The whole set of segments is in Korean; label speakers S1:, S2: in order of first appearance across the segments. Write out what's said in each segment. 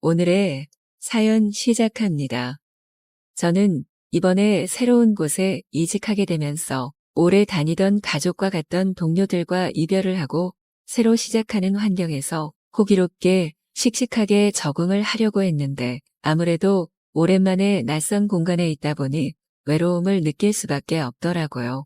S1: 오늘의 사연 시작합니다. 저는 이번에 새로운 곳에 이직하게 되면서 오래 다니던 가족과 갔던 동료들과 이별을 하고 새로 시작하는 환경에서 호기롭게 씩씩하게 적응을 하려고 했는데 아무래도 오랜만에 낯선 공간에 있다 보니 외로움을 느낄 수밖에 없더라고요.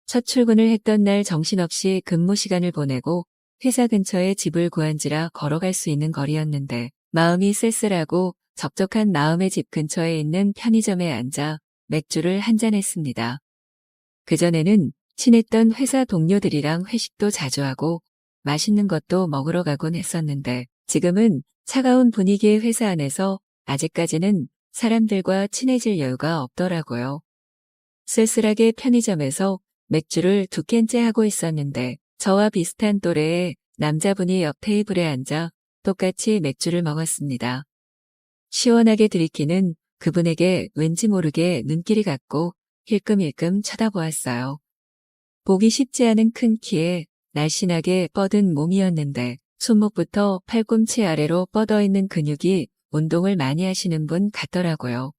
S1: 첫 출근을 했던 날 정신없이 근무 시간을 보내고 회사 근처에 집을 구한지라 걸어갈 수 있는 거리였는데 마음이 쓸쓸하고 적적한 마음의 집 근처에 있는 편의점에 앉아 맥주를 한잔 했습니다. 그전에는 친했던 회사 동료들이랑 회식도 자주 하고 맛있는 것도 먹으러 가곤 했었는데 지금은 차가운 분위기의 회사 안에서 아직까지는 사람들과 친해질 여유가 없더라고요. 쓸쓸하게 편의점에서 맥주를 2캔째 하고 있었는데 저와 비슷한 또래의 남자분이 옆 테이블에 앉아 똑같이 맥주를 먹었습니다. 시원하게 들이키는 그분에게 왠지 모르게 눈길이 갔고 힐끔힐끔 쳐다보았어요. 보기 쉽지 않은 큰 키에 날씬하게 뻗은 몸이었는데 손목부터 팔꿈치 아래로 뻗어있는 근육이 운동을 많이 하시는 분 같더라고요.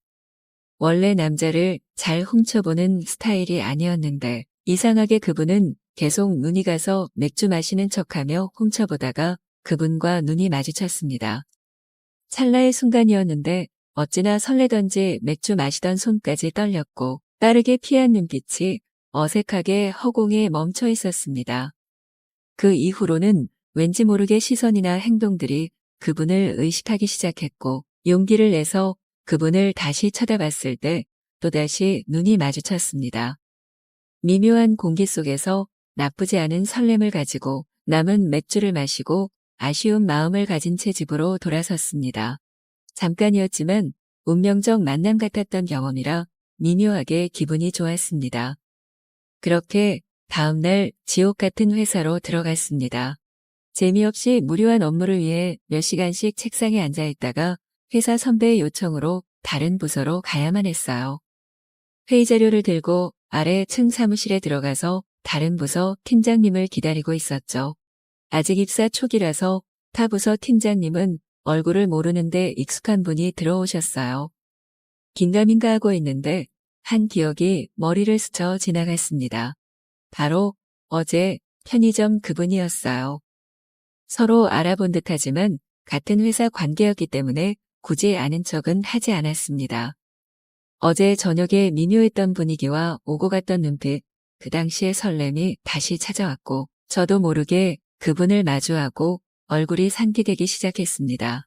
S1: 원래 남자를 잘 훔쳐보는 스타일이 아니었는데 이상하게 그분은 계속 눈이 가서 맥주 마시는 척하며 훔쳐보다가 그분과 눈이 마주쳤습니다. 찰나의 순간이었는데 어찌나 설레던지 맥주 마시던 손까지 떨렸고 빠르게 피한 눈빛이 어색하게 허공에 멈춰 있었습니다. 그 이후로는 왠지 모르게 시선이나 행동들이 그분을 의식하기 시작했고 용기를 내서 그분을 다시 쳐다봤을 때 또다시 눈이 마주쳤습니다. 미묘한 공기 속에서 나쁘지 않은 설렘을 가지고 남은 맥주를 마시고 아쉬운 마음을 가진 채 집으로 돌아섰습니다. 잠깐이었지만 운명적 만남 같았던 경험이라 미묘하게 기분이 좋았습니다. 그렇게 다음날 지옥 같은 회사로 들어갔습니다. 재미없이 무료한 업무를 위해 몇 시간씩 책상에 앉아 있다가 회사 선배의 요청으로 다른 부서로 가야만 했어요. 회의 자료를 들고 아래 층 사무실에 들어가서 다른 부서 팀장님을 기다리고 있었죠. 아직 입사 초기라서 타 부서 팀장님은 얼굴을 모르는데 익숙한 분이 들어오셨어요. 긴가민가 하고 있는데 한 기억이 머리를 스쳐 지나갔습니다. 바로 어제 편의점 그분이었어요. 서로 알아본 듯하지만 같은 회사 관계였기 때문에 굳이 아는 척은 하지 않았습니다. 어제 저녁에 미묘했던 분위기와 오고 갔던 눈빛, 그 당시의 설렘이 다시 찾아왔고 저도 모르게 그분을 마주하고 얼굴이 상기되기 시작했습니다.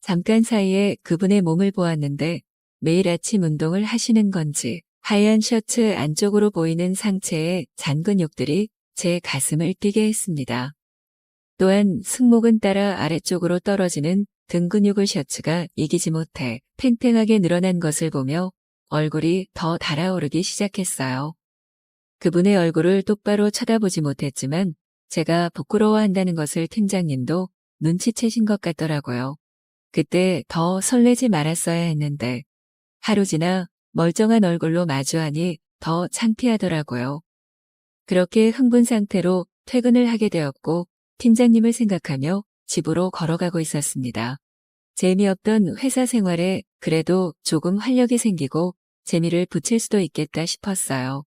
S1: 잠깐 사이에 그분의 몸을 보았는데 매일 아침 운동을 하시는 건지 하얀 셔츠 안쪽으로 보이는 상체의 잔근육들이 제 가슴을 뛰게 했습니다. 또한 승모근 따라 아래쪽으로 떨어지는 등 근육을 셔츠가 이기지 못해 팽팽하게 늘어난 것을 보며 얼굴이 더 달아오르기 시작했어요. 그분의 얼굴을 똑바로 쳐다보지 못했지만 제가 부끄러워한다는 것을 팀장님도 눈치채신 것 같더라고요. 그때 더 설레지 말았어야 했는데 하루 지나 멀쩡한 얼굴로 마주하니 더 창피하더라고요. 그렇게 흥분 상태로 퇴근을 하게 되었고 팀장님을 생각하며 집으로 걸어가고 있었습니다. 재미없던 회사 생활에 그래도 조금 활력이 생기고 재미를 붙일 수도 있겠다 싶었어요.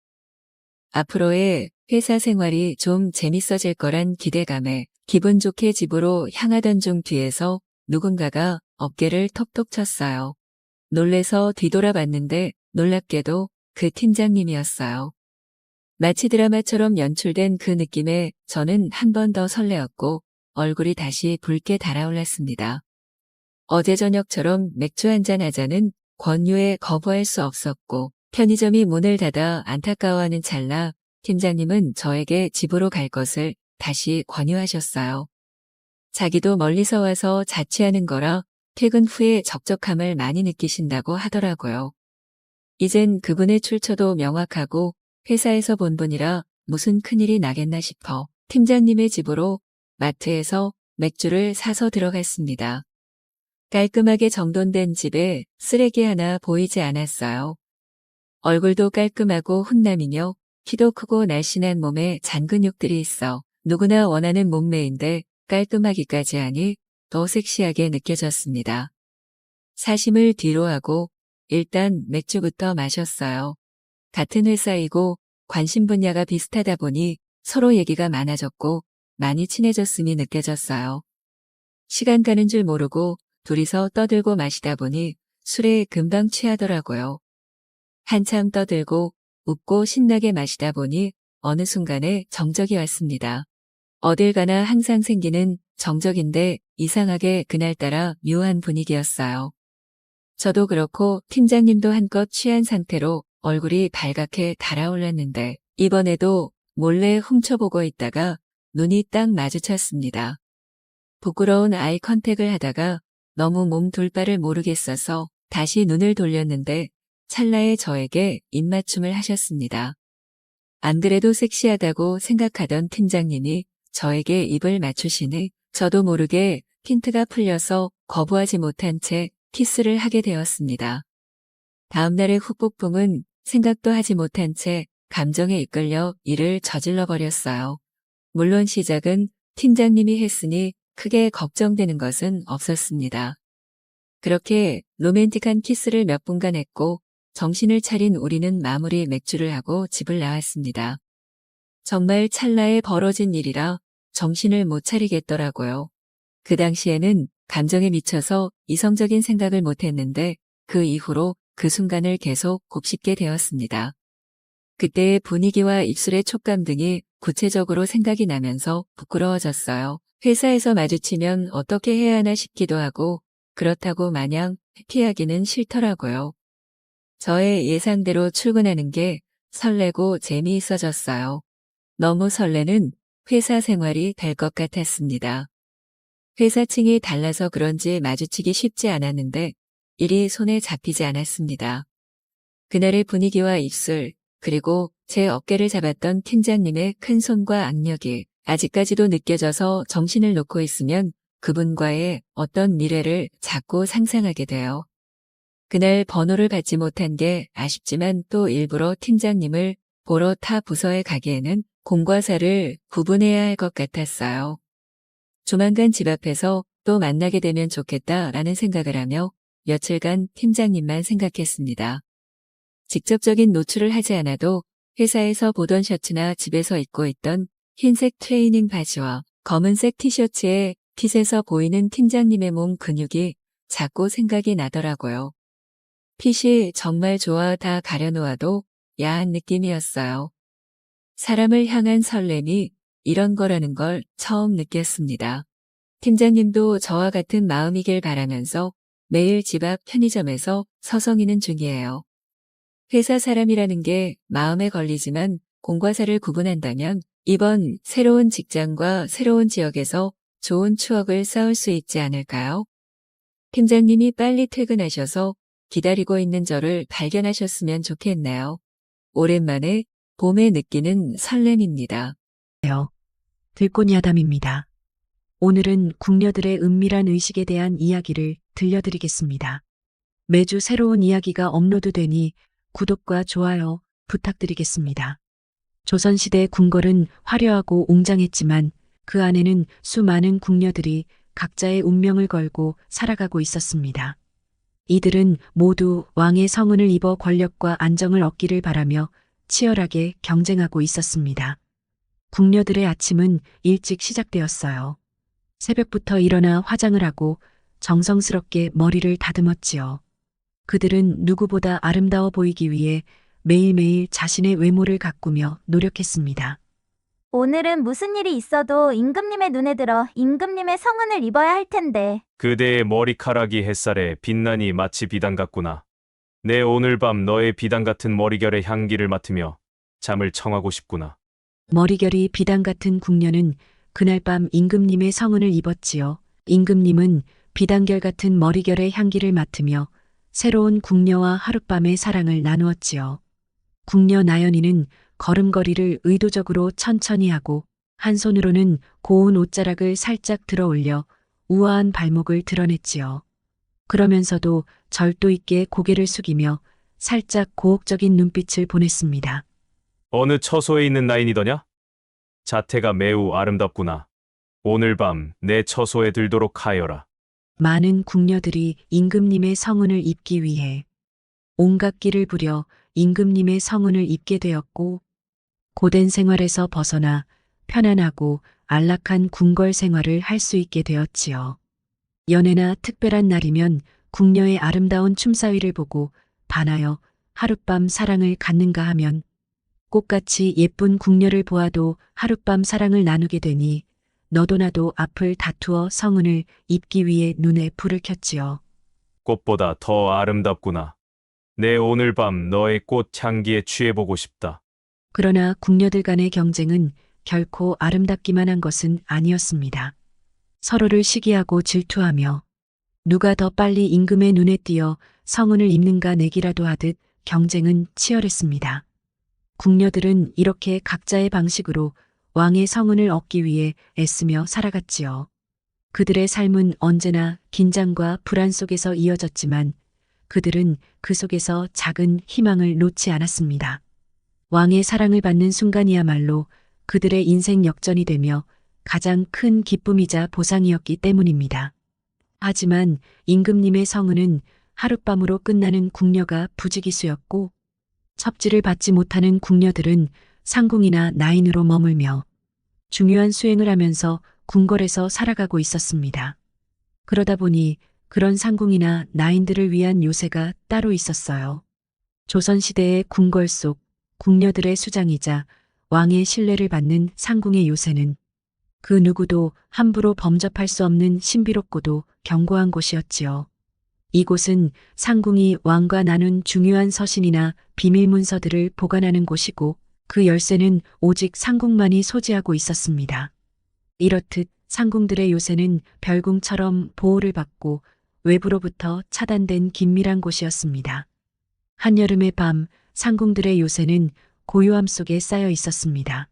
S1: 앞으로의 회사 생활이 좀 재밌어질 거란 기대감에 기분 좋게 집으로 향하던 중 뒤에서 누군가가 어깨를 톡톡 쳤어요. 놀래서 뒤돌아봤는데 놀랍게도 그 팀장님이었어요. 마치 드라마처럼 연출된 그 느낌에 저는 한 번 더 설레었고 얼굴이 다시 붉게 달아올랐습니다. 어제 저녁처럼 맥주 한잔 하자는 권유에 거부할 수 없었고 편의점이 문을 닫아 안타까워하는 찰나 팀장님은 저에게 집으로 갈 것을 다시 권유하셨어요. 자기도 멀리서 와서 자취하는 거라 퇴근 후에 적적함을 많이 느끼신다고 하더라고요. 이젠 그분의 출처도 명확하고 회사에서 본 분이라 무슨 큰일이 나겠나 싶어 팀장님의 집으로 마트에서 맥주를 사서 들어갔습니다. 깔끔하게 정돈된 집에 쓰레기 하나 보이지 않았어요. 얼굴도 깔끔하고 훈남이며 키도 크고 날씬한 몸에 잔근육들이 있어 누구나 원하는 몸매인데 깔끔하기까지 하니 더 섹시하게 느껴졌습니다. 사심을 뒤로 하고 일단 맥주부터 마셨어요. 같은 회사이고 관심 분야가 비슷하다 보니 서로 얘기가 많아졌고 많이 친해졌음이 느껴졌어요. 시간 가는 줄 모르고 둘이서 떠들고 마시다 보니 술에 금방 취하더라고요. 한참 떠들고 웃고 신나게 마시다 보니 어느 순간에 정적이 왔습니다. 어딜 가나 항상 생기는 정적인데 이상하게 그날따라 묘한 분위기였어요. 저도 그렇고 팀장님도 한껏 취한 상태로 얼굴이 발갛게 달아올랐는데 이번에도 몰래 훔쳐보고 있다가 눈이 딱 마주쳤습니다. 부끄러운 아이 컨택을 하다가 너무 몸 둘 바를 모르겠어서 다시 눈을 돌렸는데 찰나에 저에게 입맞춤을 하셨습니다. 안 그래도 섹시하다고 생각하던 팀장님이 저에게 입을 맞추시니 저도 모르게 핀트가 풀려서 거부하지 못한 채 키스를 하게 되었습니다. 다음날의 후폭풍은 생각도 하지 못한 채 감정에 이끌려 일을 저질러 버렸어요. 물론 시작은 팀장님이 했으니 크게 걱정되는 것은 없었습니다. 그렇게 로맨틱한 키스를 몇 분간 했고 정신을 차린 우리는 마무리 맥주를 하고 집을 나왔습니다. 정말 찰나에 벌어진 일이라 정신을 못 차리겠더라고요. 그 당시에는 감정에 미쳐서 이성적인 생각을 못했는데 그 이후로 그 순간을 계속 곱씹게 되었습니다. 그때의 분위기와 입술의 촉감 등이 구체적으로 생각이 나면서 부끄러워졌어요. 회사에서 마주치면 어떻게 해야 하나 싶기도 하고 그렇다고 마냥 피하기는 싫더라고요. 저의 예상대로 출근하는 게 설레고 재미있어졌어요. 너무 설레는 회사 생활이 될 것 같았습니다. 회사층이 달라서 그런지 마주치기 쉽지 않았는데 일이 손에 잡히지 않았습니다. 그날의 분위기와 입술, 그리고 제 어깨를 잡았던 팀장님의 큰 손과 악력이 아직까지도 느껴져서 정신을 놓고 있으면 그분과의 어떤 미래를 자꾸 상상하게 돼요. 그날 번호를 받지 못한 게 아쉽지만 또 일부러 팀장님을 보러 타 부서에 가기에는 공과 사를 구분해야 할 것 같았어요. 조만간 집 앞에서 또 만나게 되면 좋겠다라는 생각을 하며 며칠간 팀장님만 생각했습니다. 직접적인 노출을 하지 않아도 회사에서 보던 셔츠나 집에서 입고 있던 흰색 트레이닝 바지와 검은색 티셔츠에 핏에서 보이는 팀장님의 몸 근육이 자꾸 생각이 나더라고요. 핏이 정말 좋아 다 가려놓아도 야한 느낌이었어요. 사람을 향한 설렘이 이런 거라는 걸 처음 느꼈습니다. 팀장님도 저와 같은 마음이길 바라면서 매일 집 앞 편의점에서 서성이는 중이에요. 회사 사람이라는 게 마음에 걸리지만 공과 사를 구분한다면 이번 새로운 직장과 새로운 지역에서 좋은 추억을 쌓을 수 있지 않을까요? 팀장님이 빨리 퇴근하셔서 기다리고 있는 저를 발견하셨으면 좋겠네요. 오랜만에 봄에 느끼는 설렘입니다.
S2: 들꽃야담입니다. 오늘은 궁녀들의 은밀한 의식에 대한 이야기를 들려드리겠습니다. 매주 새로운 이야기가 업로드되니 구독과 좋아요 부탁드리겠습니다. 조선시대 궁궐은 화려하고 웅장했지만 그 안에는 수많은 궁녀들이 각자의 운명을 걸고 살아가고 있었습니다. 이들은 모두 왕의 성은을 입어 권력과 안정을 얻기를 바라며 치열하게 경쟁하고 있었습니다. 궁녀들의 아침은 일찍 시작되었어요. 새벽부터 일어나 화장을 하고 정성스럽게 머리를 다듬었지요. 그들은 누구보다 아름다워 보이기 위해 매일매일 자신의 외모를 가꾸며 노력했습니다.
S3: 오늘은 무슨 일이 있어도 임금님의 눈에 들어 임금님의 성은을 입어야 할 텐데.
S4: 그대의 머리카락이 햇살에 빛나니 마치 비단 같구나. 내 오늘 밤 너의 비단 같은 머리결의 향기를 맡으며 잠을 청하고 싶구나.
S2: 머리결이 비단 같은 궁녀는 그날 밤 임금님의 성은을 입었지요. 임금님은 비단결 같은 머리결의 향기를 맡으며 새로운 궁녀와 하룻밤의 사랑을 나누었지요. 궁녀 나연이는 걸음걸이를 의도적으로 천천히 하고 한 손으로는 고운 옷자락을 살짝 들어 올려 우아한 발목을 드러냈지요. 그러면서도 절도 있게 고개를 숙이며 살짝 고혹적인 눈빛을 보냈습니다.
S4: 어느 처소에 있는 나인이더냐? 자태가 매우 아름답구나. 오늘 밤 내 처소에 들도록 하여라.
S2: 많은 궁녀들이 임금님의 성은을 입기 위해 온갖 길을 부려 임금님의 성은을 입게 되었고, 고된 생활에서 벗어나 편안하고 안락한 궁궐 생활을 할 수 있게 되었지요. 연애나 특별한 날이면 궁녀의 아름다운 춤사위를 보고 반하여 하룻밤 사랑을 갖는가 하면, 꽃같이 예쁜 궁녀를 보아도 하룻밤 사랑을 나누게 되니 너도 나도 앞을 다투어 성은을 입기 위해 눈에 불을 켰지요.
S4: 꽃보다 더 아름답구나. 내 오늘 밤 너의 꽃 향기에 취해보고 싶다.
S2: 그러나 궁녀들 간의 경쟁은 결코 아름답기만 한 것은 아니었습니다. 서로를 시기하고 질투하며 누가 더 빨리 임금의 눈에 띄어 성은을 입는가 내기라도 하듯 경쟁은 치열했습니다. 궁녀들은 이렇게 각자의 방식으로 왕의 성은을 얻기 위해 애쓰며 살아갔지요. 그들의 삶은 언제나 긴장과 불안 속에서 이어졌지만 그들은 그 속에서 작은 희망을 놓지 않았습니다. 왕의 사랑을 받는 순간이야말로 그들의 인생 역전이 되며 가장 큰 기쁨이자 보상이었기 때문입니다. 하지만 임금님의 성은은 하룻밤으로 끝나는 궁녀가 부지기수였고, 첩지를 받지 못하는 궁녀들은 상궁이나 나인으로 머물며 중요한 수행을 하면서 궁궐에서 살아가고 있었습니다. 그러다 보니 그런 상궁이나 나인들을 위한 요새가 따로 있었어요. 조선시대의 궁궐 속 궁녀들의 수장이자 왕의 신뢰를 받는 상궁의 요새는 그 누구도 함부로 범접할 수 없는 신비롭고도 견고한 곳이었지요. 이곳은 상궁이 왕과 나눈 중요한 서신이나 비밀 문서들을 보관하는 곳이고, 그 열쇠는 오직 상궁만이 소지하고 있었습니다. 이렇듯 상궁들의 요새는 별궁처럼 보호를 받고 외부로부터 차단된 긴밀한 곳이었습니다. 한여름의 밤, 상궁들의 요새는 고요함 속에 쌓여 있었습니다.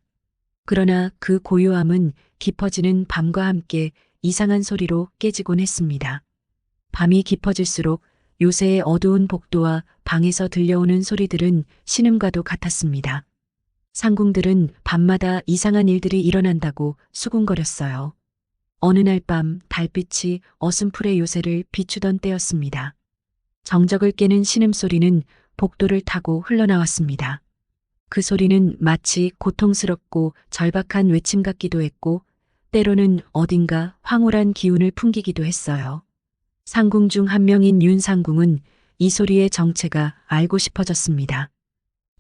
S2: 그러나 그 고요함은 깊어지는 밤과 함께 이상한 소리로 깨지곤 했습니다. 밤이 깊어질수록 요새의 어두운 복도와 방에서 들려오는 소리들은 신음과도 같았습니다. 상궁들은 밤마다 이상한 일들이 일어난다고 수군거렸어요. 어느 날 밤 달빛이 어슴풀의 요새를 비추던 때였습니다. 정적을 깨는 신음소리는 복도를 타고 흘러나왔습니다. 그 소리는 마치 고통스럽고 절박한 외침 같기도 했고, 때로는 어딘가 황홀한 기운을 풍기기도 했어요. 상궁 중 한 명인 윤상궁은 이 소리의 정체가 알고 싶어졌습니다.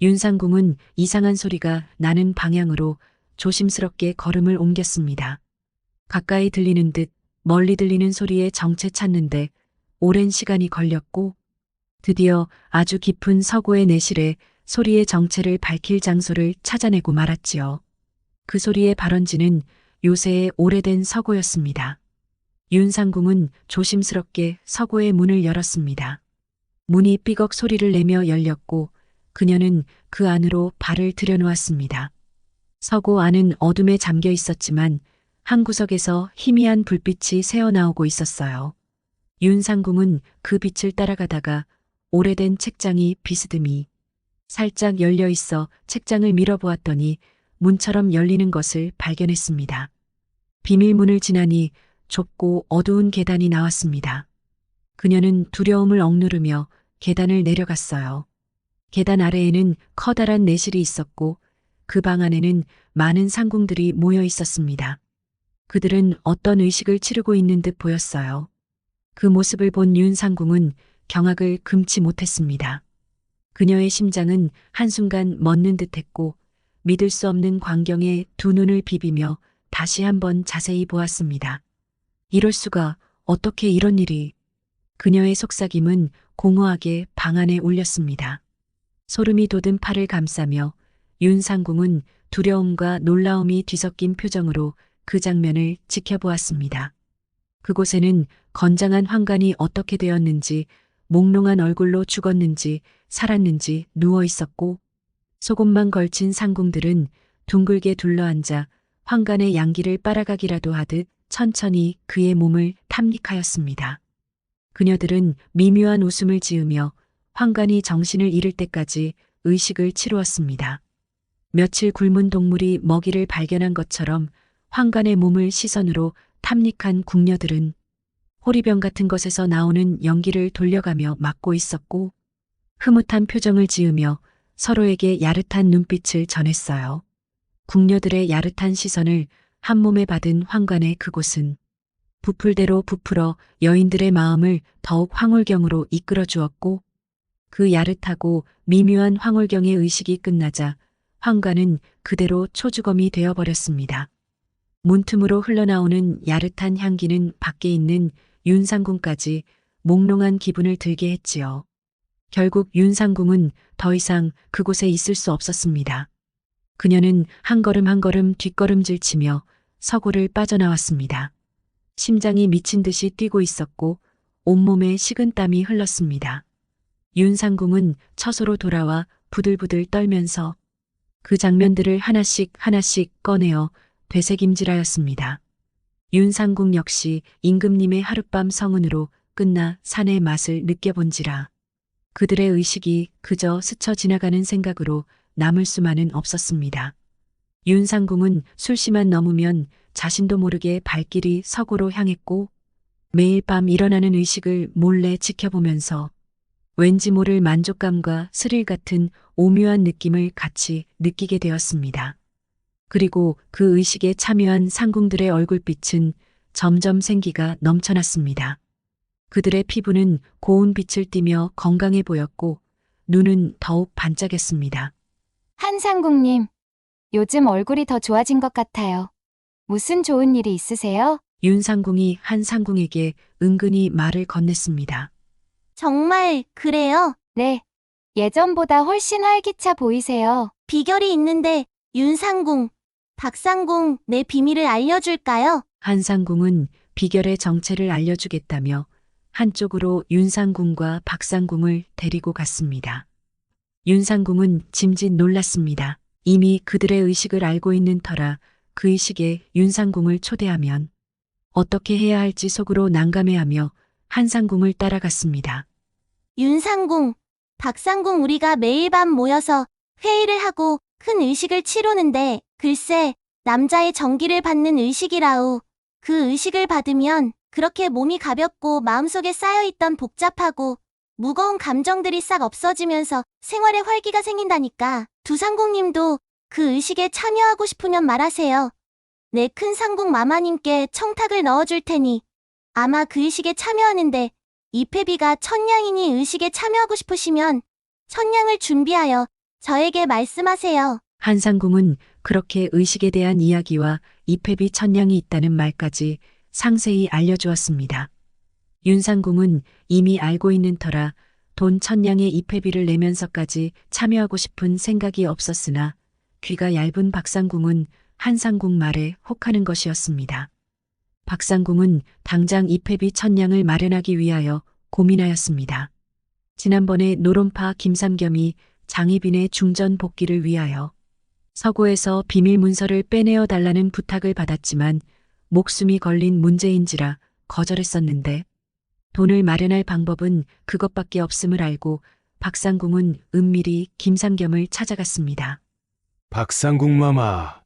S2: 윤상궁은 이상한 소리가 나는 방향으로 조심스럽게 걸음을 옮겼습니다. 가까이 들리는 듯 멀리 들리는 소리의 정체 찾는데 오랜 시간이 걸렸고, 드디어 아주 깊은 서고의 내실에 소리의 정체를 밝힐 장소를 찾아내고 말았지요. 그 소리의 발원지는 요새의 오래된 서고였습니다. 윤상궁은 조심스럽게 서고의 문을 열었습니다. 문이 삐걱 소리를 내며 열렸고 그녀는 그 안으로 발을 들여놓았습니다. 서고 안은 어둠에 잠겨 있었지만 한 구석에서 희미한 불빛이 새어나오고 있었어요. 윤상궁은 그 빛을 따라가다가 오래된 책장이 비스듬히 살짝 열려 있어 책장을 밀어보았더니 문처럼 열리는 것을 발견했습니다. 비밀문을 지나니 좁고 어두운 계단이 나왔습니다. 그녀는 두려움을 억누르며 계단을 내려갔어요. 계단 아래에는 커다란 내실이 있었고 그 방 안에는 많은 상궁들이 모여 있었습니다. 그들은 어떤 의식을 치르고 있는 듯 보였어요. 그 모습을 본 윤상궁은 경악을 금치 못했습니다. 그녀의 심장은 한순간 멎는 듯했고 믿을 수 없는 광경에 두 눈을 비비며 다시 한번 자세히 보았습니다. 이럴 수가, 어떻게 이런 일이. 그녀의 속삭임은 공허하게 방 안에 울렸습니다. 소름이 돋은 팔을 감싸며 윤상궁은 두려움과 놀라움이 뒤섞인 표정으로 그 장면을 지켜보았습니다. 그곳에는 건장한 환관이 어떻게 되었는지, 몽롱한 얼굴로 죽었는지 살았는지 누워 있었고, 속옷만 걸친 상궁들은 둥글게 둘러앉아 환관의 양기를 빨아가기라도 하듯 천천히 그의 몸을 탐닉하였습니다. 그녀들은 미묘한 웃음을 지으며 환관이 정신을 잃을 때까지 의식을 치루었습니다. 며칠 굶은 동물이 먹이를 발견한 것처럼 황간의 몸을 시선으로 탐닉한 궁녀들은 호리병 같은 것에서 나오는 연기를 돌려가며 막고 있었고 흐뭇한 표정을 지으며 서로에게 야릇한 눈빛을 전했어요. 궁녀들의 야릇한 시선을 한 몸에 받은 황간의 그곳은 부풀대로 부풀어 여인들의 마음을 더욱 황홀경으로 이끌어 주었고 그 야릇하고 미묘한 황홀경의 의식이 끝나자 황간은 그대로 초주검이 되어버렸습니다. 문틈으로 흘러나오는 야릇한 향기는 밖에 있는 윤상궁까지 몽롱한 기분을 들게 했지요. 결국 윤상궁은 더 이상 그곳에 있을 수 없었습니다. 그녀는 한 걸음 한 걸음 뒷걸음질 치며 서고를 빠져나왔습니다. 심장이 미친 듯이 뛰고 있었고 온몸에 식은땀이 흘렀습니다. 윤상궁은 처소로 돌아와 부들부들 떨면서 그 장면들을 하나씩 하나씩 꺼내어 되새김질하였습니다. 윤상궁 역시 임금님의 하룻밤 성은으로 끝나 산의 맛을 느껴본지라 그들의 의식이 그저 스쳐 지나가는 생각으로 남을 수만은 없었습니다. 윤상궁은 술씨만 넘으면 자신도 모르게 발길이 서고로 향했고 매일 밤 일어나는 의식을 몰래 지켜보면서 왠지 모를 만족감과 스릴 같은 오묘한 느낌을 같이 느끼게 되었습니다. 그리고 그 의식에 참여한 상궁들의 얼굴빛은 점점 생기가 넘쳐났습니다. 그들의 피부는 고운 빛을 띠며 건강해 보였고 눈은 더욱 반짝였습니다.
S5: 한상궁님, 요즘 얼굴이 더 좋아진 것 같아요. 무슨 좋은 일이 있으세요?
S2: 윤상궁이 한 상궁에게 은근히 말을 건넸습니다.
S3: 정말 그래요?
S5: 네, 예전보다 훨씬 활기차 보이세요.
S3: 비결이 있는데 윤상궁, 박상궁 내 비밀을 알려줄까요?
S2: 한 상궁은 비결의 정체를 알려주겠다며 한쪽으로 윤상궁과 박상궁을 데리고 갔습니다. 윤상궁은 짐짓 놀랐습니다. 이미 그들의 의식을 알고 있는 터라 그 의식에 윤상궁을 초대하면 어떻게 해야 할지 속으로 난감해하며 한상궁을 따라갔습니다.
S3: 윤상궁, 박상궁 우리가 매일 밤 모여서 회의를 하고 큰 의식을 치르는데 글쎄 남자의 정기를 받는 의식이라우. 그 의식을 받으면 그렇게 몸이 가볍고 마음속에 쌓여있던 복잡하고 무거운 감정들이 싹 없어지면서 생활에 활기가 생긴다니까. 두 상궁님도 그 의식에 참여하고 싶으면 말하세요. 내 큰 상궁 마마님께 청탁을 넣어줄 테니 아마 그 의식에 참여하는데 이패비가 1000냥이니 의식에 참여하고 싶으시면 1000냥을 준비하여 저에게 말씀하세요.
S2: 한상궁은 그렇게 의식에 대한 이야기와 이패비 1000냥이 있다는 말까지 상세히 알려주었습니다. 윤상궁은 이미 알고 있는 터라 돈 1000냥의 이패비를 내면서까지 참여하고 싶은 생각이 없었으나 귀가 얇은 박상궁은 한상궁 말에 혹하는 것이었습니다. 박상궁은 당장 이패비 1000냥을 마련하기 위하여 고민하였습니다. 지난번에 노론파 김삼겸이 장희빈의 중전 복귀를 위하여 서고에서 비밀 문서를 빼내어 달라는 부탁을 받았지만 목숨이 걸린 문제인지라 거절했었는데 돈을 마련할 방법은 그것밖에 없음을 알고 박상궁은 은밀히 김삼겸을 찾아갔습니다.
S6: 박상궁 마마,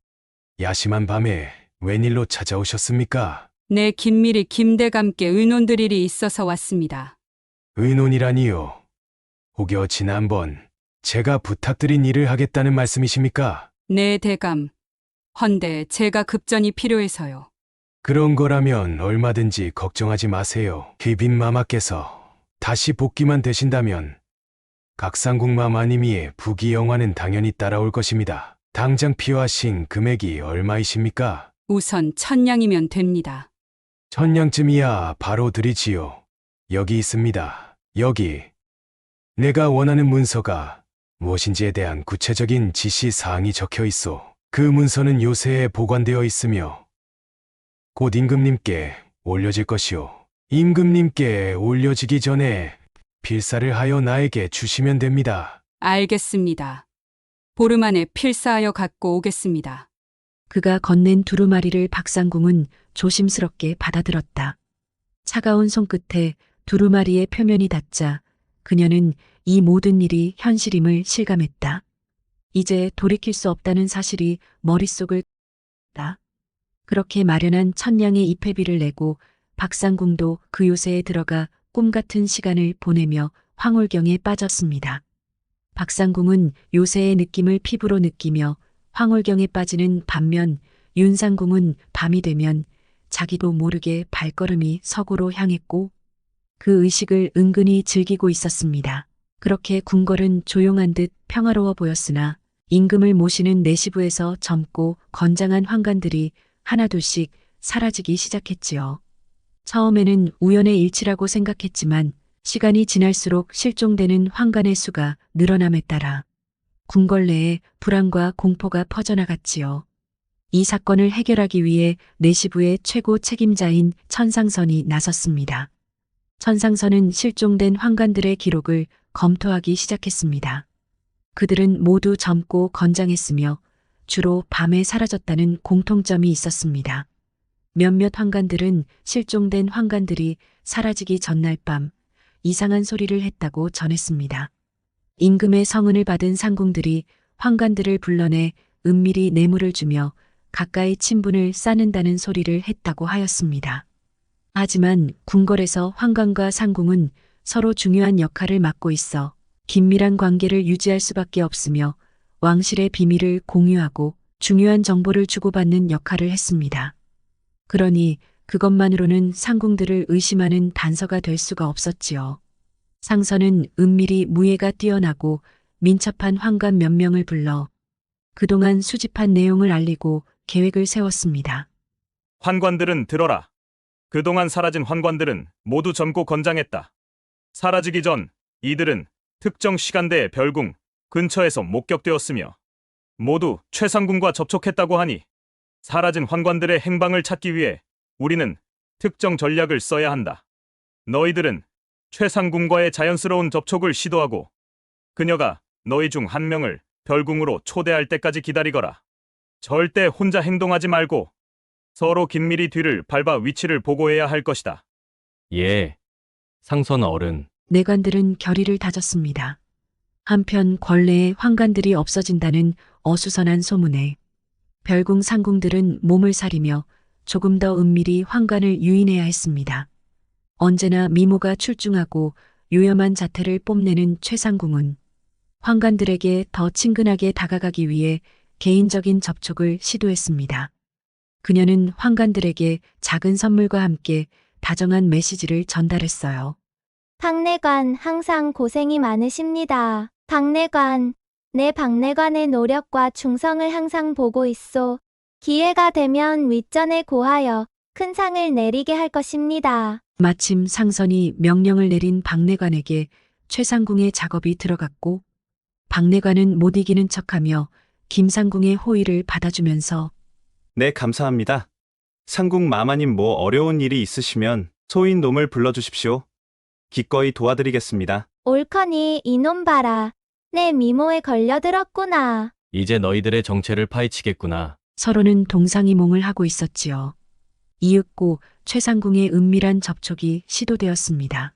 S6: 야심한 밤에 웬일로 찾아오셨습니까?
S7: 네, 긴밀히 김대감께 의논드릴 일이 있어서 왔습니다.
S6: 의논이라니요. 혹여 지난번 제가 부탁드린 일을 하겠다는 말씀이십니까?
S7: 네, 대감. 헌데 제가 급전이 필요해서요.
S6: 그런 거라면 얼마든지 걱정하지 마세요. 귀빈 마마께서 다시 복귀만 되신다면 각상궁 마마님이 부귀영화는 당연히 따라올 것입니다. 당장 필요하신 금액이 얼마이십니까?
S7: 우선 1000냥이면 됩니다.
S6: 1000냥쯤이야 바로 드리지요. 여기 있습니다. 여기. 내가 원하는 문서가 무엇인지에 대한 구체적인 지시 사항이 적혀 있어. 그 문서는 요새에 보관되어 있으며 곧 임금님께 올려질 것이오. 임금님께 올려지기 전에 필사를 하여 나에게 주시면 됩니다.
S7: 알겠습니다. 보름 안에 필사하여 갖고 오겠습니다.
S2: 그가 건넨 두루마리를 박상궁은 조심스럽게 받아들었다. 차가운 손끝에 두루마리의 표면이 닿자 그녀는 이 모든 일이 현실임을 실감했다. 이제 돌이킬 수 없다는 사실이 머릿속을 다. 그렇게 마련한 천냥의 입회비를 내고 박상궁도 그 요새에 들어가 꿈같은 시간을 보내며 황홀경에 빠졌습니다. 박상궁은 요새의 느낌을 피부로 느끼며 황홀경에 빠지는 반면 윤상궁은 밤이 되면 자기도 모르게 발걸음이 서구로 향했고 그 의식을 은근히 즐기고 있었습니다. 그렇게 궁궐은 조용한 듯 평화로워 보였으나 임금을 모시는 내시부에서 젊고 건장한 환관들이 하나둘씩 사라지기 시작했지요. 처음에는 우연의 일치라고 생각했지만 시간이 지날수록 실종되는 환관의 수가 늘어남에 따라 궁궐 내에 불안과 공포가 퍼져나갔지요. 이 사건을 해결하기 위해 내시부의 최고 책임자인 천상선이 나섰습니다. 천상선은 실종된 환관들의 기록을 검토하기 시작했습니다. 그들은 모두 젊고 건장했으며 주로 밤에 사라졌다는 공통점이 있었습니다. 몇몇 환관들은 실종된 환관들이 사라지기 전날 밤 이상한 소리를 했다고 전했습니다. 임금의 성은을 받은 상궁들이 환관들을 불러내 은밀히 뇌물을 주며 가까이 친분을 쌓는다는 소리를 했다고 하였습니다. 하지만 궁궐에서 환관과 상궁은 서로 중요한 역할을 맡고 있어 긴밀한 관계를 유지할 수밖에 없으며 왕실의 비밀을 공유하고 중요한 정보를 주고받는 역할을 했습니다. 그러니 그것만으로는 상궁들을 의심하는 단서가 될 수가 없었지요. 상선은 은밀히 무예가 뛰어나고 민첩한 환관 몇 명을 불러 그동안 수집한 내용을 알리고 계획을 세웠습니다.
S4: 환관들은 들어라. 그동안 사라진 환관들은 모두 젊고 건장했다. 사라지기 전 이들은 특정 시간대에 별궁 근처에서 목격되었으며 모두 최상궁과 접촉했다고 하니 사라진 환관들의 행방을 찾기 위해 우리는 특정 전략을 써야 한다. 너희들은 최상궁과의 자연스러운 접촉을 시도하고 그녀가 너희 중 한 명을 별궁으로 초대할 때까지 기다리거라. 절대 혼자 행동하지 말고 서로 긴밀히 뒤를 밟아 위치를 보고해야 할 것이다.
S8: 예, 상선 어른.
S2: 내관들은 결의를 다졌습니다. 한편 권례에 환관들이 없어진다는 어수선한 소문에 별궁 상궁들은 몸을 사리며 조금 더 은밀히 환관을 유인해야 했습니다. 언제나 미모가 출중하고 요염한 자태를 뽐내는 최상궁은 환관들에게 더 친근하게 다가가기 위해 개인적인 접촉을 시도했습니다. 그녀는 환관들에게 작은 선물과 함께 다정한 메시지를 전달했어요.
S3: 박내관 항상 고생이 많으십니다. 박내관, 내 박내관의 노력과 충성을 항상 보고 있소. 기회가 되면 윗전에 고하여 큰 상을 내리게 할 것입니다.
S2: 마침 상선이 명령을 내린 박내관에게 최상궁의 작업이 들어갔고 박내관은 못 이기는 척하며 김상궁의 호의를 받아주면서
S9: 네, 감사합니다. 상궁 마마님 뭐 어려운 일이 있으시면 소인 놈을 불러주십시오. 기꺼이 도와드리겠습니다.
S3: 옳거니 이놈 봐라. 내 미모에 걸려들었구나.
S8: 이제 너희들의 정체를 파헤치겠구나.
S2: 서로는 동상이몽을 하고 있었지요. 이윽고 최상궁의 은밀한 접촉이 시도되었습니다.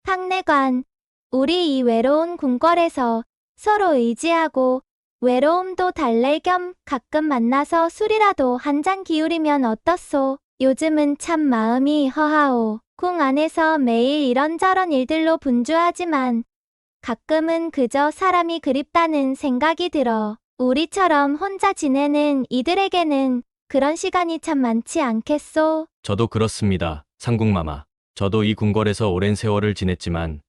S3: 박내관, 우리 이 외로운 궁궐에서 서로 의지하고 외로움도 달랠 겸 가끔 만나서 술이라도 한 잔 기울이면 어떻소? 요즘은 참 마음이 허하오. 궁 안에서 매일 이런저런 일들로 분주하지만 가끔은 그저 사람이 그립다는 생각이 들어. 우리처럼 혼자 지내는 이들에게는 그런 시간이 참 많지 않겠소?
S8: 저도 그렇습니다. 상궁마마. 저도 이 궁궐에서 오랜 세월을 지냈지만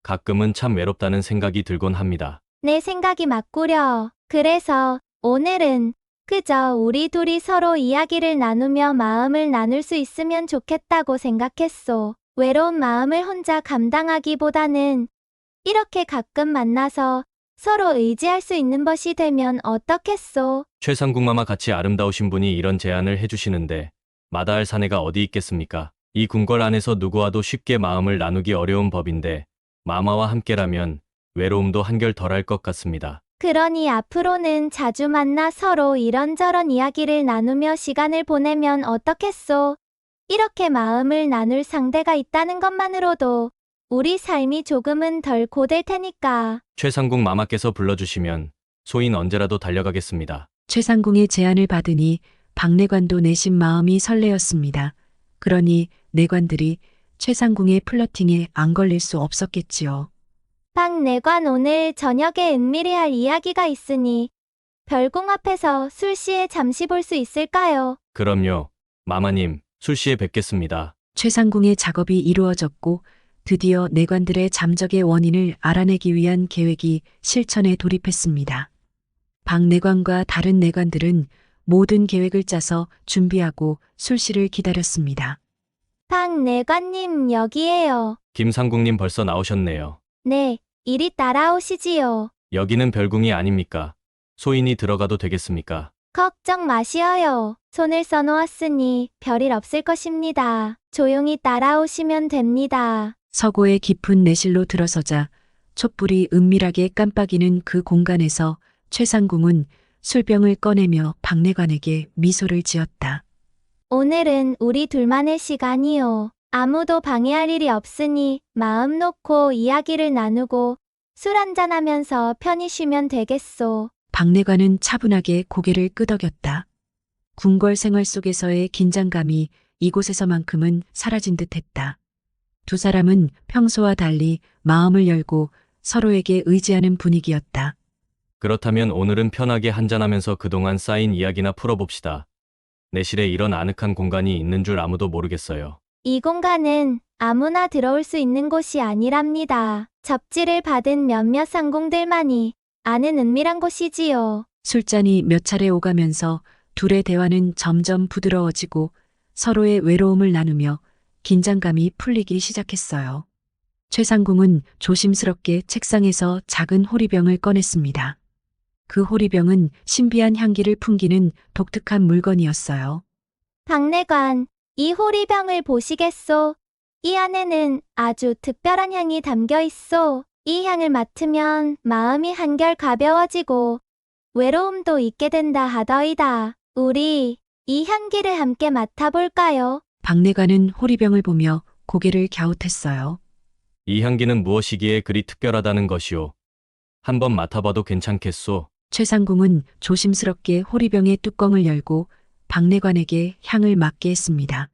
S8: 가끔은 참 외롭다는 생각이 들곤 합니다.
S3: 내 생각이 맞구려. 그래서 오늘은 그저 우리 둘이 서로 이야기를 나누며 마음을 나눌 수 있으면 좋겠다고 생각했소. 외로운 마음을 혼자 감당하기보다는 이렇게 가끔 만나서 서로 의지할 수 있는 것이 되면 어떻겠소?
S8: 최상궁마마 같이 아름다우신 분이 이런 제안을 해주시는데 마다할 사내가 어디 있겠습니까? 이 궁궐 안에서 누구와도 쉽게 마음을 나누기 어려운 법인데 마마와 함께라면 외로움도 한결 덜할 것 같습니다.
S3: 그러니 앞으로는 자주 만나 서로 이런저런 이야기를 나누며 시간을 보내면 어떻겠소? 이렇게 마음을 나눌 상대가 있다는 것만으로도 우리 삶이 조금은 덜 고될 테니까.
S8: 최상궁 마마께서 불러주시면 소인 언제라도 달려가겠습니다.
S2: 최상궁의 제안을 받으니 박내관도 내심 마음이 설레었습니다. 그러니 내관들이 최상궁의 플러팅에 안 걸릴 수 없었겠지요.
S3: 박내관 오늘 저녁에 은밀히 할 이야기가 있으니 별궁 앞에서 술시에 잠시 볼 수 있을까요?
S8: 그럼요. 마마님, 술시에 뵙겠습니다.
S2: 최상궁의 작업이 이루어졌고 드디어 내관들의 잠적의 원인을 알아내기 위한 계획이 실천에 돌입했습니다. 박내관과 다른 내관들은 모든 계획을 짜서 준비하고 술시를 기다렸습니다.
S3: 박내관님 여기에요.
S8: 김상궁님 벌써 나오셨네요.
S3: 네, 이리 따라오시지요.
S8: 여기는 별궁이 아닙니까? 소인이 들어가도 되겠습니까?
S3: 걱정 마시어요. 손을 써놓았으니 별일 없을 것입니다. 조용히 따라오시면 됩니다.
S2: 서고의 깊은 내실로 들어서자 촛불이 은밀하게 깜빡이는 그 공간에서 최상궁은 술병을 꺼내며 박내관에게 미소를 지었다.
S3: 오늘은 우리 둘만의 시간이요. 아무도 방해할 일이 없으니 마음 놓고 이야기를 나누고 술 한잔하면서 편히 쉬면 되겠소.
S2: 박내관은 차분하게 고개를 끄덕였다. 궁궐 생활 속에서의 긴장감이 이곳에서만큼은 사라진 듯했다. 두 사람은 평소와 달리 마음을 열고 서로에게 의지하는 분위기였다.
S8: 그렇다면 오늘은 편하게 한잔하면서 그동안 쌓인 이야기나 풀어봅시다. 내실에 이런 아늑한 공간이 있는 줄 아무도 모르겠어요.
S3: 이 공간은 아무나 들어올 수 있는 곳이 아니랍니다. 접지를 받은 몇몇 상궁들만이 아는 은밀한 곳이지요.
S2: 술잔이 몇 차례 오가면서 둘의 대화는 점점 부드러워지고 서로의 외로움을 나누며 긴장감이 풀리기 시작했어요. 최상궁은 조심스럽게 책상에서 작은 호리병을 꺼냈습니다. 그 호리병은 신비한 향기를 풍기는 독특한 물건이었어요.
S3: 박내관, 이 호리병을 보시겠소? 이 안에는 아주 특별한 향이 담겨 있소. 이 향을 맡으면 마음이 한결 가벼워지고 외로움도 잊게 된다 하더이다. 우리 이 향기를 함께 맡아볼까요?
S2: 박내관은 호리병을 보며 고개를 갸웃했어요.
S8: 이 향기는 무엇이기에 그리 특별하다는 것이오. 한번 맡아봐도 괜찮겠소.
S2: 최상궁은 조심스럽게 호리병의 뚜껑을 열고 박내관에게 향을 맡게 했습니다.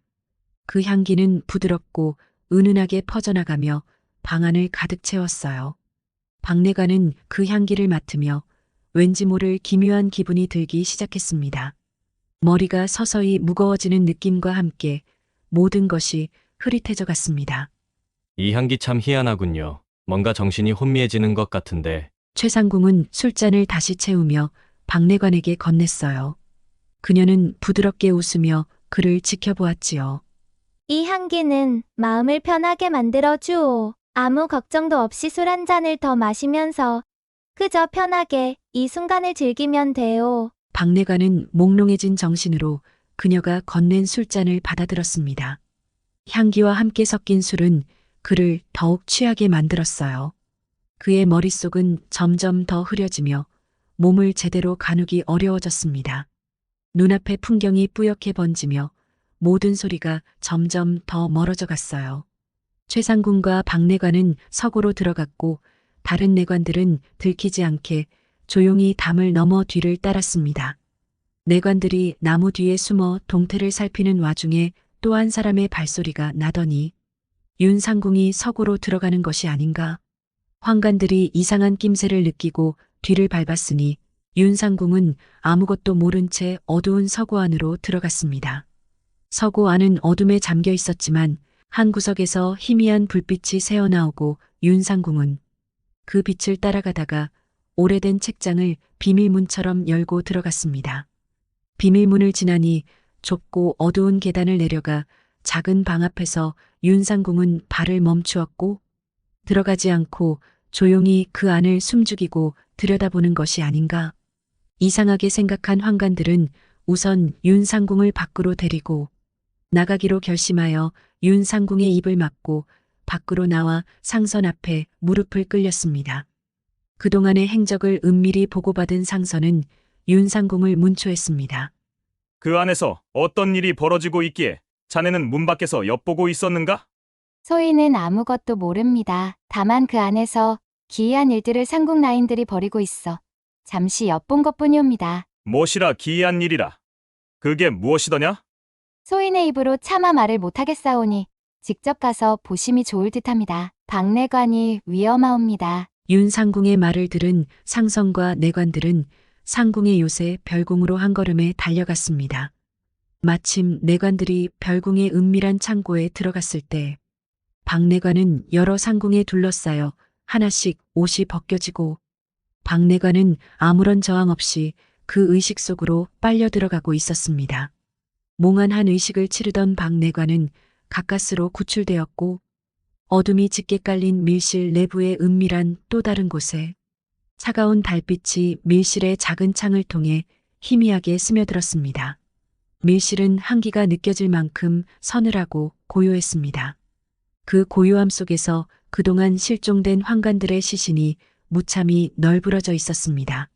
S2: 그 향기는 부드럽고 은은하게 퍼져나가며 방 안을 가득 채웠어요. 박내관은 그 향기를 맡으며 왠지 모를 기묘한 기분이 들기 시작했습니다. 머리가 서서히 무거워지는 느낌과 함께 모든 것이 흐릿해져 갔습니다.
S8: 이 향기 참 희한하군요. 뭔가 정신이 혼미해지는 것 같은데.
S2: 최상궁은 술잔을 다시 채우며 박내관에게 건넸어요. 그녀는 부드럽게 웃으며 그를 지켜보았지요.
S3: 이 향기는 마음을 편하게 만들어 주오. 아무 걱정도 없이 술 한 잔을 더 마시면서 그저 편하게 이 순간을 즐기면 돼요.
S2: 박내관은 몽롱해진 정신으로 그녀가 건넨 술잔을 받아들었습니다. 향기와 함께 섞인 술은 그를 더욱 취하게 만들었어요. 그의 머릿속은 점점 더 흐려지며 몸을 제대로 가누기 어려워졌습니다. 눈앞의 풍경이 뿌옇게 번지며 모든 소리가 점점 더 멀어져 갔어요. 최상궁과 박내관은 서고로 들어갔고 다른 내관들은 들키지 않게 조용히 담을 넘어 뒤를 따랐습니다. 내관들이 나무 뒤에 숨어 동태를 살피는 와중에 또 한 사람의 발소리가 나더니 윤상궁이 서고로 들어가는 것이 아닌가. 환관들이 이상한 낌새를 느끼고 뒤를 밟았으니 윤상궁은 아무것도 모른 채 어두운 서고 안으로 들어갔습니다. 서고 안은 어둠에 잠겨 있었지만 한 구석에서 희미한 불빛이 새어나오고 윤상궁은 그 빛을 따라가다가 오래된 책장을 비밀문처럼 열고 들어갔습니다. 비밀문을 지나니 좁고 어두운 계단을 내려가 작은 방 앞에서 윤상궁은 발을 멈추었고 들어가지 않고 조용히 그 안을 숨죽이고 들여다보는 것이 아닌가. 이상하게 생각한 환관들은 우선 윤상궁을 밖으로 데리고 나가기로 결심하여 윤상궁의 입을 막고 밖으로 나와 상선 앞에 무릎을 꿇렸습니다. 그동안의 행적을 은밀히 보고받은 상선은 윤상궁을 문초했습니다.
S4: 그 안에서 어떤 일이 벌어지고 있기에 자네는 문 밖에서 엿보고 있었는가?
S5: 소인은 아무것도 모릅니다. 다만 그 안에서 기이한 일들을 상궁 라인들이 벌이고 있어 잠시 엿본 것뿐이옵니다.
S4: 무엇이라 기이한 일이라. 그게 무엇이더냐?
S5: 소인의 입으로 차마 말을 못하겠사오니 직접 가서 보심이 좋을 듯합니다. 박내관이 위험하옵니다.
S2: 윤상궁의 말을 들은 상성과 내관들은 상궁의 요새 별궁으로 한 걸음에 달려갔습니다. 마침 내관들이 별궁의 은밀한 창고에 들어갔을 때 박내관은 여러 상궁에 둘러싸여 하나씩 옷이 벗겨지고 박내관은 아무런 저항 없이 그 의식 속으로 빨려 들어가고 있었습니다. 몽환한 의식을 치르던 박내관은 가까스로 구출되었고 어둠이 짙게 깔린 밀실 내부의 은밀한 또 다른 곳에 차가운 달빛이 밀실의 작은 창을 통해 희미하게 스며들었습니다. 밀실은 한기가 느껴질 만큼 서늘하고 고요했습니다. 그 고요함 속에서 그동안 실종된 환관들의 시신이 무참히 널브러져 있었습니다.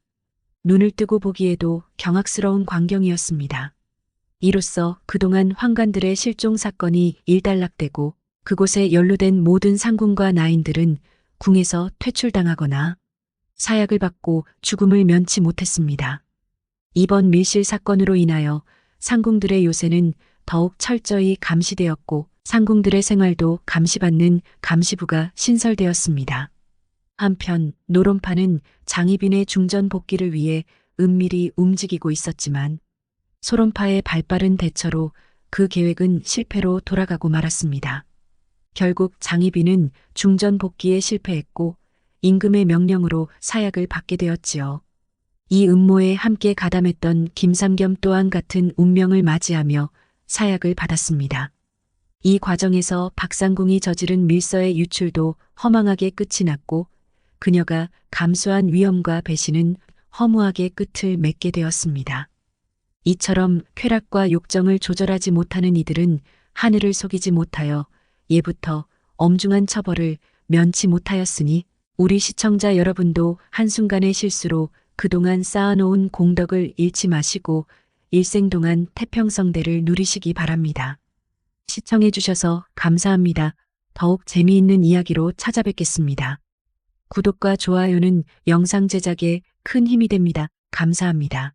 S2: 눈을 뜨고 보기에도 경악스러운 광경이었습니다. 이로써 그동안 환관들의 실종 사건이 일단락되고 그곳에 연루된 모든 상궁과 나인들은 궁에서 퇴출당하거나 사약을 받고 죽음을 면치 못했습니다. 이번 밀실 사건으로 인하여 상궁들의 요새는 더욱 철저히 감시되었고 상궁들의 생활도 감시받는 감시부가 신설되었습니다. 한편 노론파는 장희빈의 중전 복귀를 위해 은밀히 움직이고 있었지만 소론파의 발빠른 대처로 그 계획은 실패로 돌아가고 말았습니다. 결국 장희빈은 중전 복귀에 실패했고 임금의 명령으로 사약을 받게 되었지요. 이 음모에 함께 가담했던 김삼겸 또한 같은 운명을 맞이하며 사약을 받았습니다. 이 과정에서 박상궁이 저지른 밀서의 유출도 허망하게 끝이 났고 그녀가 감수한 위험과 배신은 허무하게 끝을 맺게 되었습니다. 이처럼 쾌락과 욕정을 조절하지 못하는 이들은 하늘을 속이지 못하여 예부터 엄중한 처벌을 면치 못하였으니 우리 시청자 여러분도 한순간의 실수로 그동안 쌓아놓은 공덕을 잃지 마시고 일생 동안 태평성대를 누리시기 바랍니다. 시청해 주셔서 감사합니다. 더욱 재미있는 이야기로 찾아뵙겠습니다. 구독과 좋아요는 영상 제작에 큰 힘이 됩니다. 감사합니다.